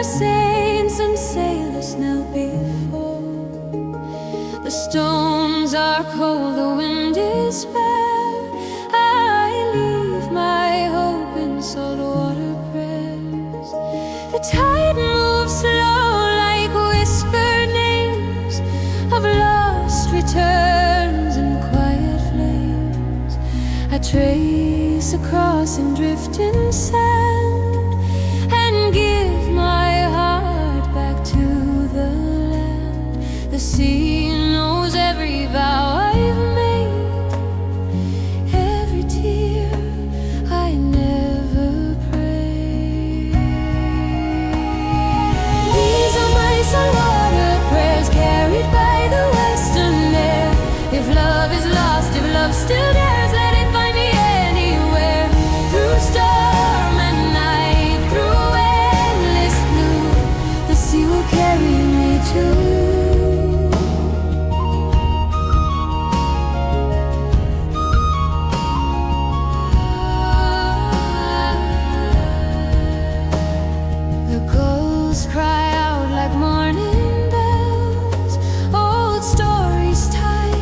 Saints and sailors knelt before. The stones are cold, the wind is bare. I leave my hope in saltwater prayers. The tide moves slow like whispered names of lost returns and quiet flames. I trace across in drifting sand and give my heart back to the land. The sea knows every vow I've made, every tear I never prayed. These are my saltwater prayers, carried by the western air. If love is lost, if love still dares, let it find me anywhere. Through storm and night, through endless blue, the sea will carry me to. The gulls cry out like morning bells, old stories tied,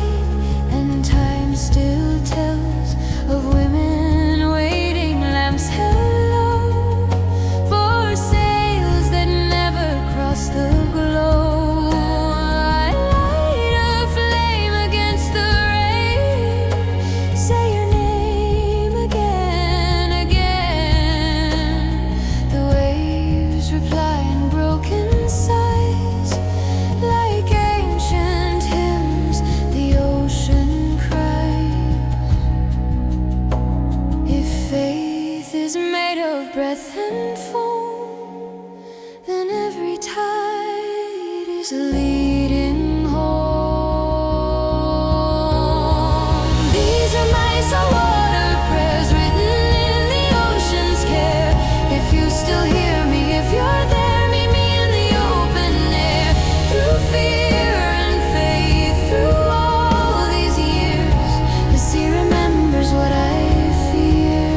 and time still tells of women waiting, lamps held low, for sails that never cross the glow. I light a flame against the rain, say your name again, again. The waves reply in broken sighs, like ancient hymns the ocean cries. If faith is made of breath and foam, then every tide is leading home. These are my saltwater prayers, written in the ocean's care. If you still hear me, if you're there, meet me in the open air. Through fear and faith, through all these years, the sea remembers what I fear.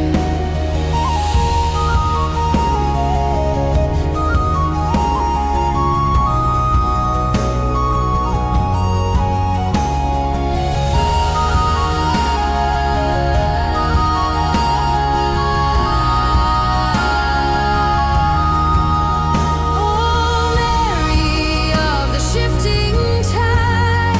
Oh, Mary of the shifting tide,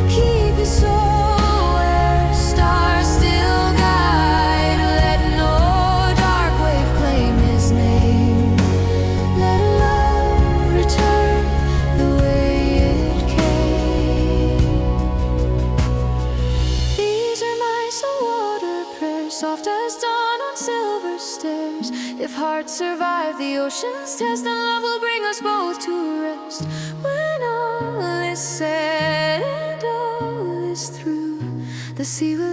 keep your soul where stars still guide. Let no dark wave claim his name. Let love return the way it came. These are my saltwater prayers, soft as dawn on silver stairs. If hearts survive the ocean's test, then love will bring us both to rest. When all is said and all is through, the sea will